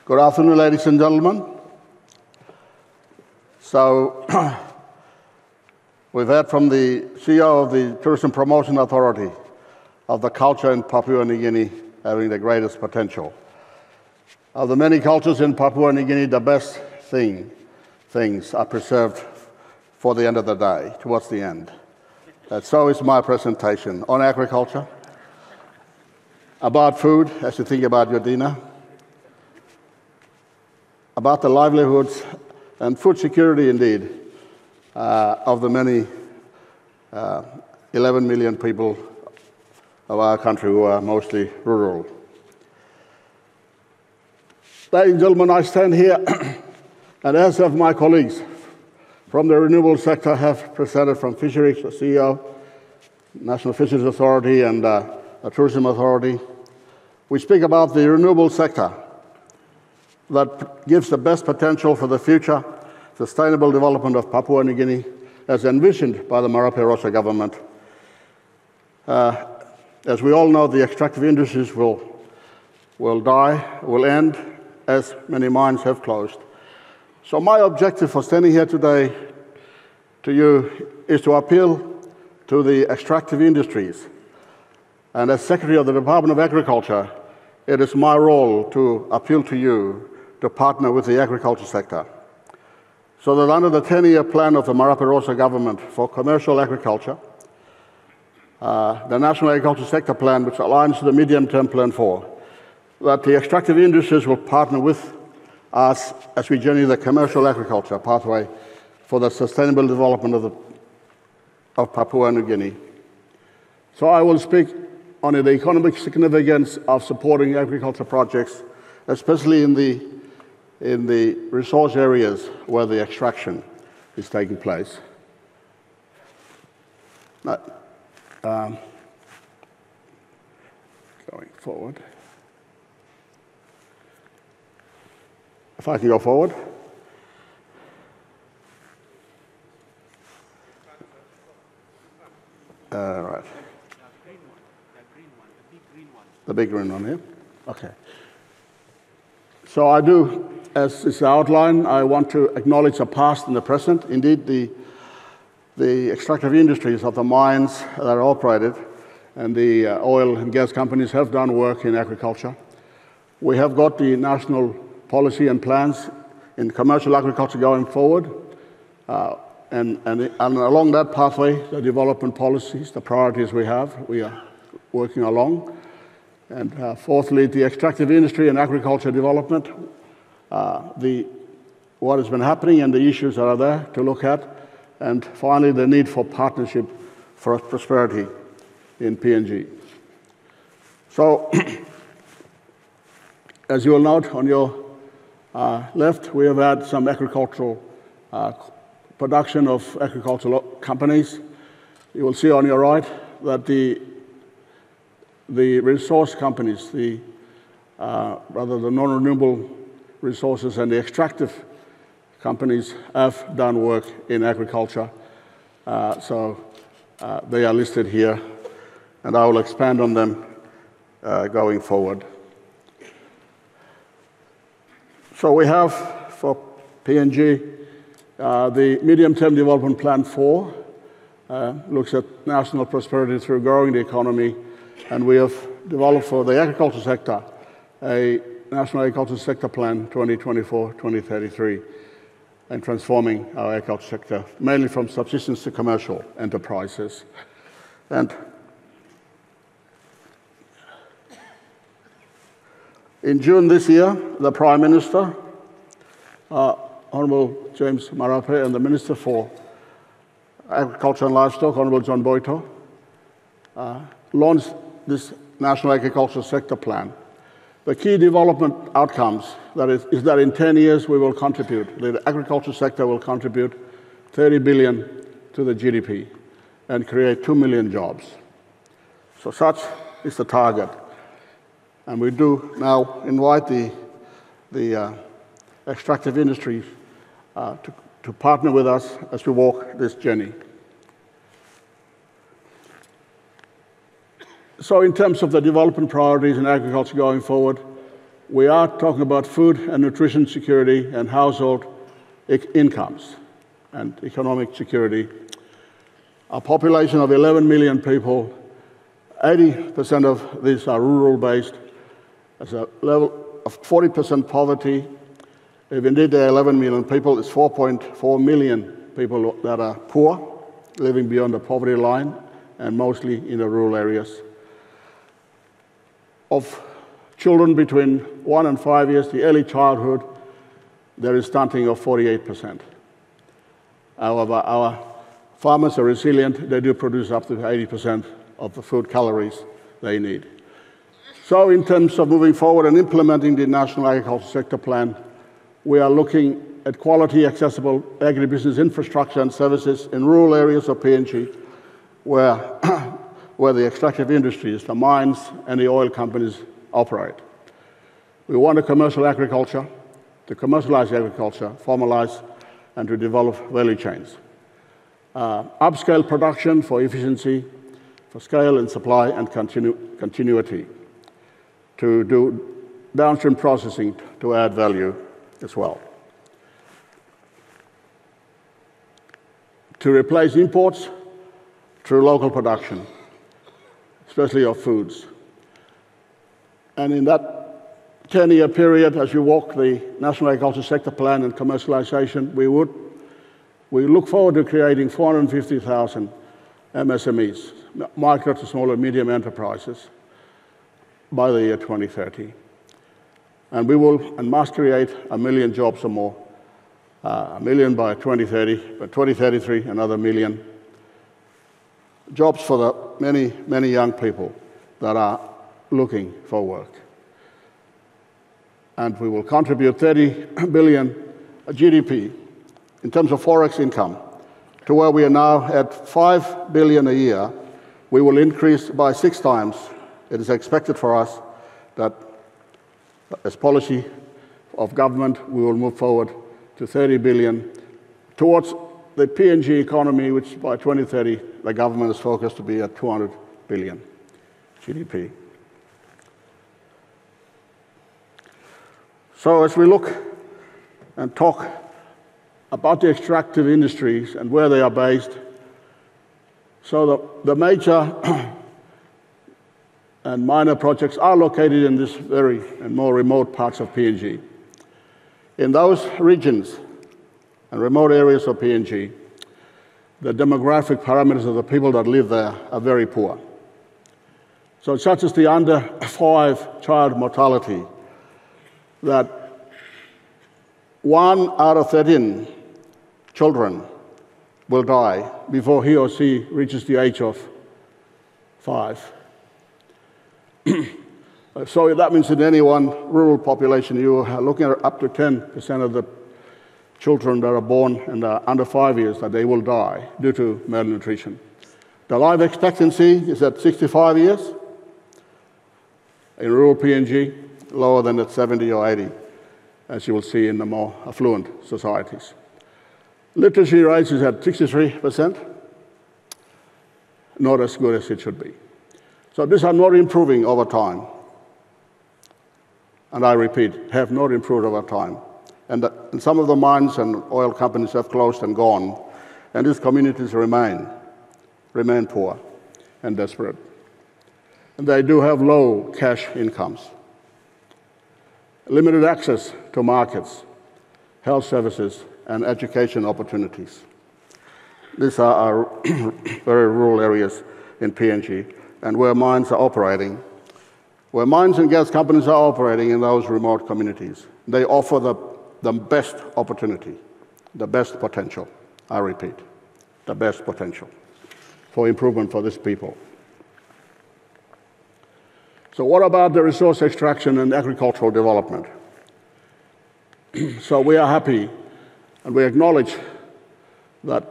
Good afternoon, ladies and gentlemen. So, we've heard from the CEO of the Tourism Promotion Authority of the culture in Papua New Guinea having the greatest potential. Of the many cultures in Papua New Guinea, the best things are preserved for the end of the day, towards the end. And so is my presentation on agriculture, about food, as you think about your dinner, about the livelihoods and food security, indeed, of the many 11 million people of our country who are mostly rural. Ladies and gentlemen, I stand here, and as have my colleagues from the renewable sector have presented from Fisheries, the CEO, National Fisheries Authority, and the Tourism Authority. We speak about the renewable sector that gives the best potential for the future sustainable development of Papua New Guinea as envisioned by the Marape Rosa government. As we all know, the extractive industries will end, as many mines have closed. So my objective for standing here today to you is to appeal to the extractive industries. And as Secretary of the Department of Agriculture, it is my role to appeal to you to partner with the agriculture sector, so that under the 10-year plan of the Marape Rosa government for commercial agriculture, the National Agriculture Sector Plan, which aligns to the medium-term plan 4, that the extractive industries will partner with us as we journey the commercial agriculture pathway for the sustainable development of Papua New Guinea. So I will speak on the economic significance of supporting agriculture projects, especially in the resource areas where the extraction is taking place. Going forward. If I can go forward. Right. The big green one here? Okay. So I do, as is outlined, I want to acknowledge the past and the present. Indeed, the extractive industries of the mines that are operated and the oil and gas companies have done work in agriculture. We have got the national policy and plans in commercial agriculture going forward. And along that pathway, the development policies, the priorities we are working along. And fourthly, the extractive industry and agriculture development, what has been happening and the issues that are there to look at. And finally, the need for partnership for prosperity in PNG. So, as you will note on your left, we have had some agricultural production of agricultural companies. You will see on your right that the resource companies, the non-renewable resources and the extractive companies have done work in agriculture. So they are listed here, and I will expand on them going forward. So we have for PNG the Medium-Term Development Plan 4, looks at national prosperity through growing the economy, and we have developed for the agriculture sector a National Agriculture Sector Plan 2024-2033, and transforming our agriculture sector, mainly from subsistence to commercial enterprises. And in June this year, the Prime Minister, Honourable James Marape, and the Minister for Agriculture and Livestock, Honourable John Boito, launched this National Agricultural Sector Plan. The key development outcomes is that in 10 years we will contribute, the agriculture sector will contribute 30 billion to the GDP and create 2 million jobs. So such is the target. And we do now invite the extractive industries to partner with us as we walk this journey. So in terms of the development priorities in agriculture going forward, we are talking about food and nutrition security and household incomes and economic security. A population of 11 million people, 80% of these are rural-based. There's a level of 40% poverty. If indeed there are 11 million people, it's 4.4 million people that are poor, living beyond the poverty line, and mostly in the rural areas. Of children between 1 and 5 years, the early childhood, there is stunting of 48%. However, our farmers are resilient. They do produce up to 80% of the food calories they need. So in terms of moving forward and implementing the National Agriculture Sector Plan, we are looking at quality, accessible agribusiness infrastructure and services in rural areas of PNG where, where the extractive industries, the mines and the oil companies operate. We want a commercial agriculture, to commercialize agriculture, formalize, and to develop value chains. Upscale production for efficiency, for scale and supply and continuity, to do downstream processing to add value as well. To replace imports through local production, especially of foods. And in that 10-year period, as you walk the National Agriculture Sector Plan and commercialization, we look forward to creating 450,000 MSMEs, micro to small and medium enterprises, by the year 2030. And we will and must create 1 million jobs or more, 1 million by 2030, by 2033, another 1 million jobs for the many, many young people that are looking for work. And we will contribute 30 billion GDP in terms of forex income to where we are now at 5 billion a year. We will increase by 6 times. It is expected for us that as policy of government, we will move forward to 30 billion towards the PNG economy, which by 2030, the government is focused to be at 200 billion GDP. So as we look and talk about the extractive industries and where they are based, so the major and minor projects are located in this very and more remote parts of PNG. In those regions and remote areas of PNG, the demographic parameters of the people that live there are very poor. So such as the under 5 child mortality, that 1 out of 13 children will die before he or she reaches the age of 5. So that means in any one rural population, you are looking at up to 10% of the children that are born and are under 5 years that they will die due to malnutrition. The life expectancy is at 65 years in rural PNG, lower than at 70 or 80, as you will see in the more affluent societies. Literacy rates is at 63%, not as good as it should be. So these are not improving over time. And I repeat, have not improved over time. And some of the mines and oil companies have closed and gone, and these communities remain poor and desperate. And they do have low cash incomes, limited access to markets, health services, and education opportunities. These are our very rural areas in PNG, and where mines are operating, where mines and gas companies are operating in those remote communities. They offer the best opportunity, the best potential, I repeat, the best potential for improvement for these people. So what about the resource extraction and agricultural development? So we are happy and we acknowledge that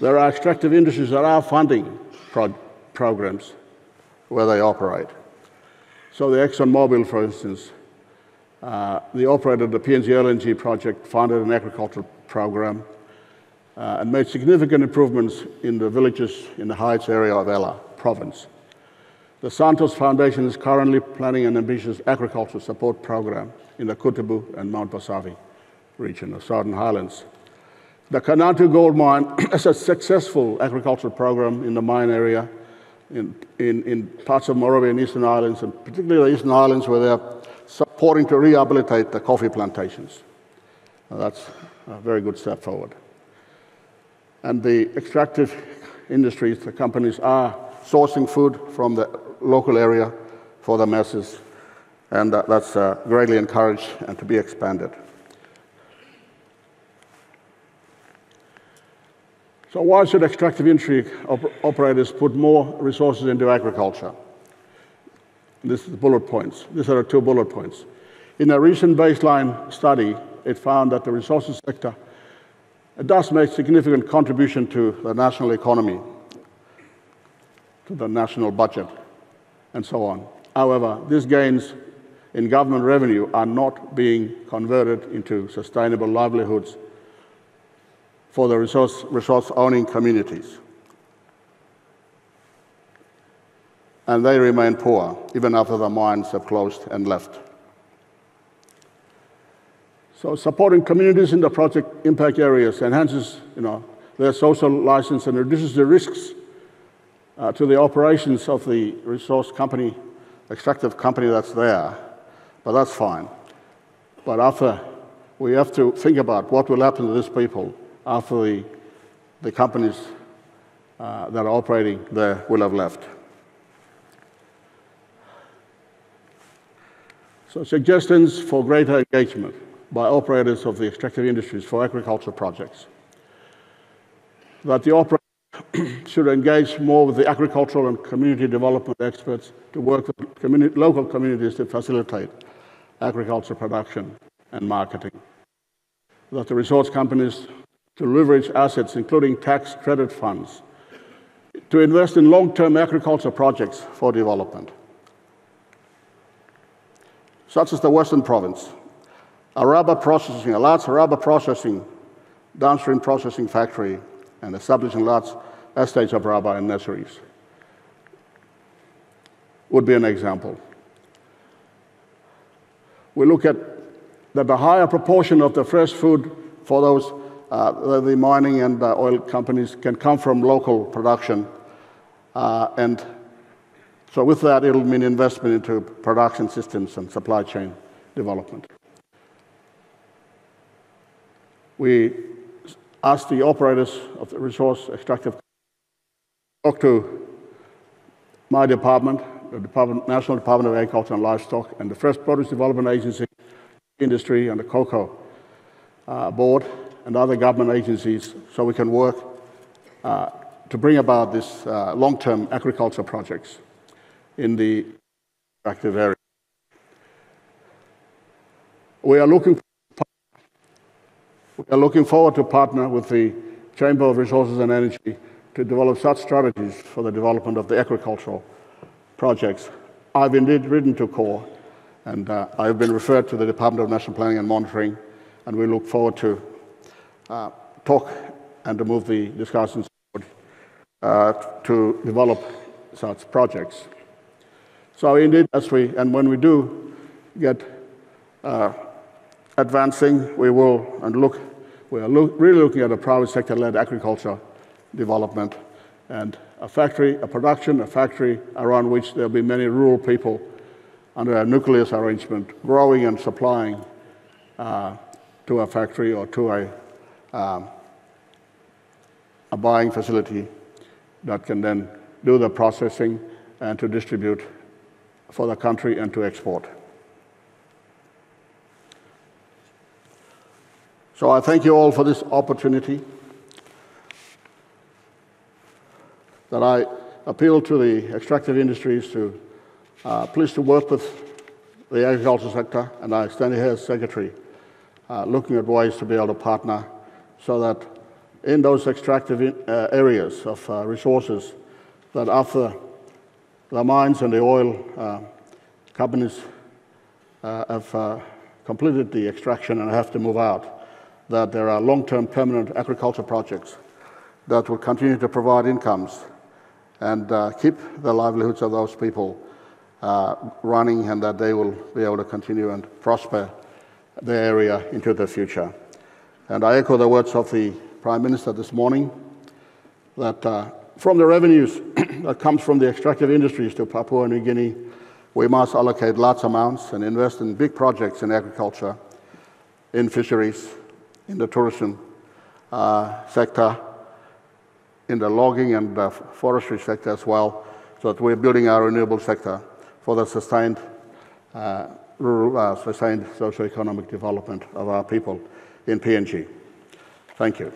there are extractive industries that are funding programs where they operate. So the ExxonMobil, for instance, the operator of the PNG LNG project funded an agricultural program and made significant improvements in the villages in the Heights area of Ella province. The Santos Foundation is currently planning an ambitious agricultural support program in the Kutubu and Mount Basavi region of Southern Highlands. The Kanatu gold mine is a successful agricultural program in the mine area in parts of Morobe and Eastern Islands, and particularly the Eastern Islands, where they're supporting to rehabilitate the coffee plantations. Now, that's a very good step forward. And the extractive industries, the companies are sourcing food from the local area for the masses, and that's greatly encouraged and to be expanded. So why should extractive industry operators put more resources into agriculture? This is the bullet points. These are the 2 bullet points. In a recent baseline study, it found that the resources sector does make significant contribution to the national economy, to the national budget, and so on. However, these gains in government revenue are not being converted into sustainable livelihoods for the resource-owning communities. And they remain poor, even after the mines have closed and left. So supporting communities in the project impact areas enhances their social license and reduces the risks to the operations of the resource company, extractive company that's there. But that's fine. But after, we have to think about what will happen to these people after the companies that are operating there will have left. So suggestions for greater engagement by operators of the extractive industries for agricultural projects. That the operator should engage more with the agricultural and community development experts to work with local communities to facilitate agricultural production and marketing. That the resource companies to leverage assets, including tax credit funds, to invest in long-term agricultural projects for development. Such as the Western Province, a large rubber processing, downstream processing factory, and establishing large estates of rubber and nurseries would be an example. We look at that the higher proportion of the fresh food for those the mining and oil companies can come from local production, and so with that it'll mean investment into production systems and supply chain development. We asked the operators of the resource extractive talk to my department, the National Department of Agriculture and Livestock, and the Fresh Produce Development Agency, Industry, and the Cocoa Board, and other government agencies, so we can work to bring about this long-term agriculture projects in the extractive area. We are looking forward to partner with the Chamber of Resources and Energy to develop such strategies for the development of the agricultural projects. I've indeed written to CORE, and I've been referred to the Department of National Planning and Monitoring, and we look forward to talk and to move the discussions forward to develop such projects. So indeed, when we do get advancing, we are really looking at a private sector-led agriculture development and a factory around which there'll be many rural people under a nucleus arrangement growing and supplying to a factory or to a buying facility that can then do the processing and to distribute for the country and to export. So I thank you all for this opportunity, that I appeal to the extractive industries to please to work with the agricultural sector, and I stand here as Secretary looking at ways to be able to partner so that in those extractive areas of resources, that after the mines and the oil companies have completed the extraction and have to move out, that there are long-term permanent agriculture projects that will continue to provide incomes and keep the livelihoods of those people running, and that they will be able to continue and prosper the area into the future. And I echo the words of the Prime Minister this morning, that from the revenues that comes from the extractive industries to Papua New Guinea, we must allocate large amounts and invest in big projects in agriculture, in fisheries, in the tourism sector, in the logging and forestry sector as well, so that we're building our renewable sector for the sustained sustained socio-economic development of our people in PNG. Thank you.